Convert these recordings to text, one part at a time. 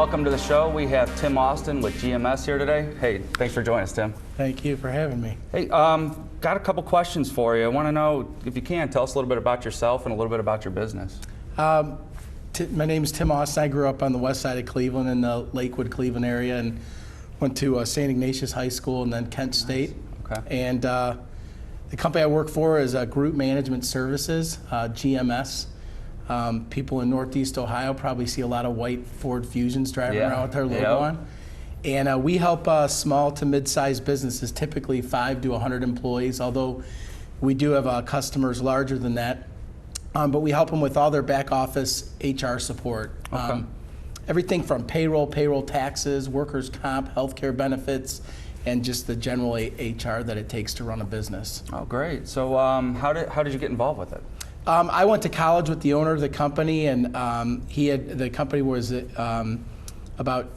Welcome to the show. We have Tim Austin with GMS here today. Hey, thanks for joining us, Tim. Thank you for having me. Hey, got a couple questions for you. I want to know, if you can, tell us a little bit about yourself and a little bit about your business. My name is Tim Austin. I grew up on the west side of Cleveland in the Lakewood, Cleveland area, and went to St. Ignatius High School and then Kent State. Okay. And the company I work for is Group Management Services, GMS. People in Northeast Ohio probably see a lot of white Ford Fusions driving around with their logo on. And we help small to mid-sized businesses, typically 5 to 100 employees, although we do have customers larger than that. But we help them with all their back office HR support. Okay. Everything from payroll taxes, workers' comp, healthcare benefits, and just the general HR that it takes to run a business. Oh, great. So how did you get involved with it? I went to college with the owner of the company, and the company was about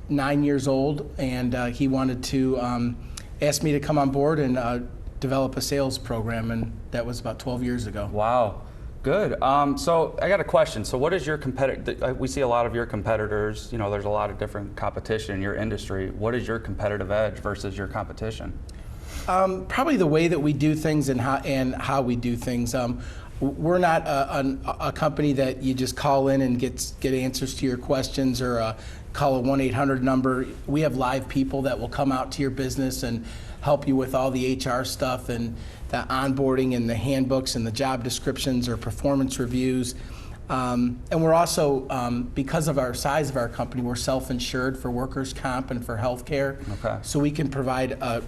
9 years old, and he wanted to ask me to come on board and develop a sales program, and that was about 12 years ago. Wow, good. So I got a question. So what is your competitor? We see a lot of your competitors. You know, there's a lot of different competition in your industry. What is your competitive edge versus your competition? Probably the way that we do things and how we do things. We're not a company that you just call in and get answers to your questions or call a 1-800 number. We have live people that will come out to your business and help you with all the HR stuff and the onboarding and the handbooks and the job descriptions or performance reviews. And we're also, because of our size of our company, we're self-insured for workers' comp and for healthcare. Okay. So we can provide a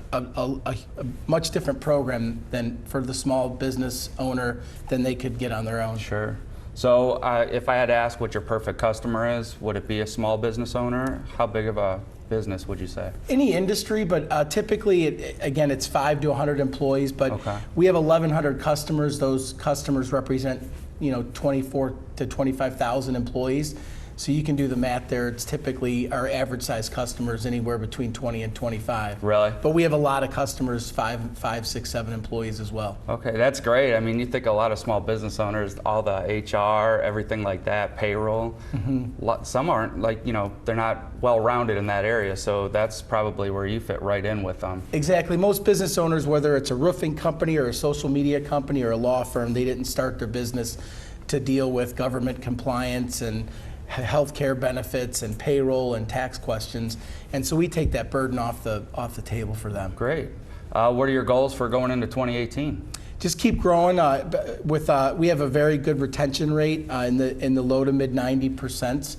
much different program than for the small business owner than they could get on their own. Sure. So if I had to ask what your perfect customer is, would it be a small business owner? How big of a business would you say? Any industry, but typically, it's 5 to 100 employees, but we have 1,100 customers. Those customers represent 24 to 25,000 employees. So you can do the math there. It's typically our average size customers anywhere between 20 and 25. Really? But we have a lot of customers, 5, 6, 7 employees as well. Okay, that's great. I mean, you think a lot of small business owners, all the HR, everything like that, payroll. Mm-hmm. Some aren't they're not well-rounded in that area. So that's probably where you fit right in with them. Exactly. Most business owners, whether it's a roofing company or a social media company or a law firm, they didn't start their business to deal with government compliance and healthcare benefits and payroll and tax questions, and so we take that burden off the table for them. Great. What are your goals for going into 2018? Just keep growing. We have a very good retention rate in the low to mid 90%.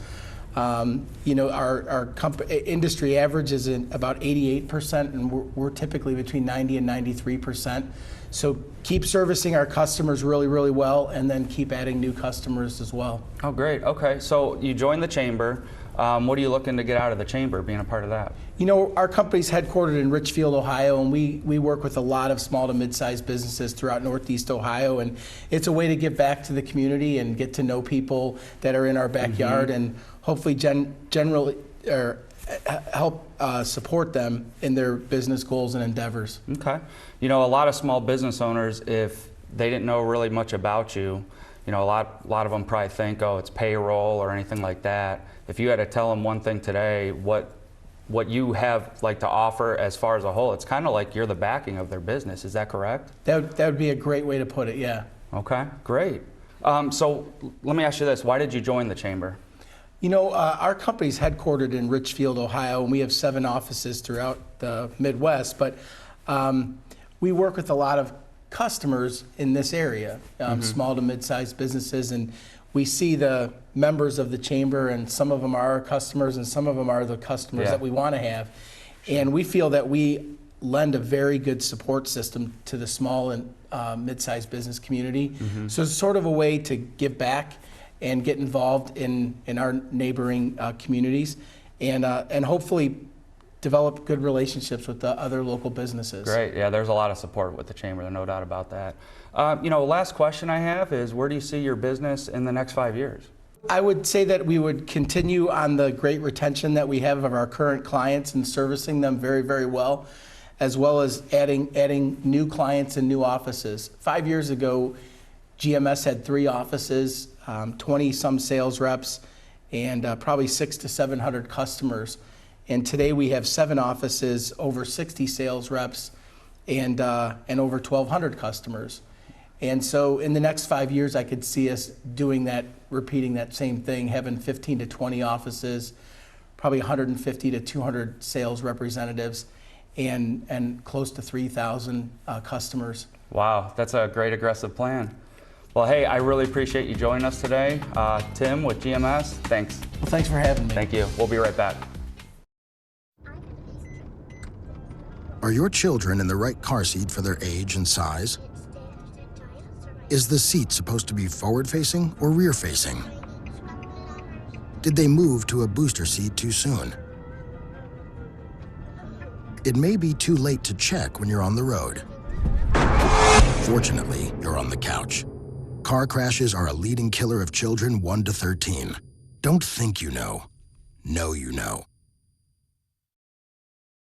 Our industry average is about 88%, and we're typically between 90 and 93%. So keep servicing our customers really, really well, and then keep adding new customers as well. Oh, great. Okay, so you joined the chamber. What are you looking to get out of the chamber, being a part of that? Our company's headquartered in Richfield, Ohio, and we work with a lot of small to mid-sized businesses throughout Northeast Ohio, and it's a way to give back to the community and get to know people that are in our backyard, and hopefully help support them in their business goals and endeavors. Okay. A lot of small business owners, if they didn't know really much about you, a lot of them probably think, oh, it's payroll or anything like that. If you had to tell them one thing today, what you have to offer as far as a whole, it's kind of like you're the backing of their business. Is that correct? That would be a great way to put it, yeah. Okay, great. So let me ask you this. Why did you join the chamber? Our company's headquartered in Richfield, Ohio, and we have 7 offices throughout the Midwest, but we work with a lot of customers in this area, small to mid-sized businesses, and we see the members of the chamber, and some of them are our customers, and some of them are the customers that we want to have. And we feel that we lend a very good support system to the small and mid-sized business community. So it's sort of a way to give back and get involved in our neighboring communities, and hopefully develop good relationships with the other local businesses. Great, yeah, there's a lot of support with the chamber, there's no doubt about that. Last question I have is, where do you see your business in the next 5 years? I would say that we would continue on the great retention that we have of our current clients and servicing them very, very well as adding new clients and new offices. 5 years ago, GMS had 3 offices, 20-some sales reps, and probably 600 to 700 customers. And today we have 7 offices, over 60 sales reps, and over 1,200 customers. And so in the next 5 years, I could see us doing that, repeating that same thing, having 15 to 20 offices, probably 150 to 200 sales representatives, and close to 3,000 customers. Wow, that's a great aggressive plan. Well, hey, I really appreciate you joining us today. Tim with GMS, thanks. Well, thanks for having me. Thank you. We'll be right back. Are your children in the right car seat for their age and size? Is the seat supposed to be forward-facing or rear-facing? Did they move to a booster seat too soon? It may be too late to check when you're on the road. Fortunately, you're on the couch. Car crashes are a leading killer of children 1 to 13. Don't think you know. Know you know.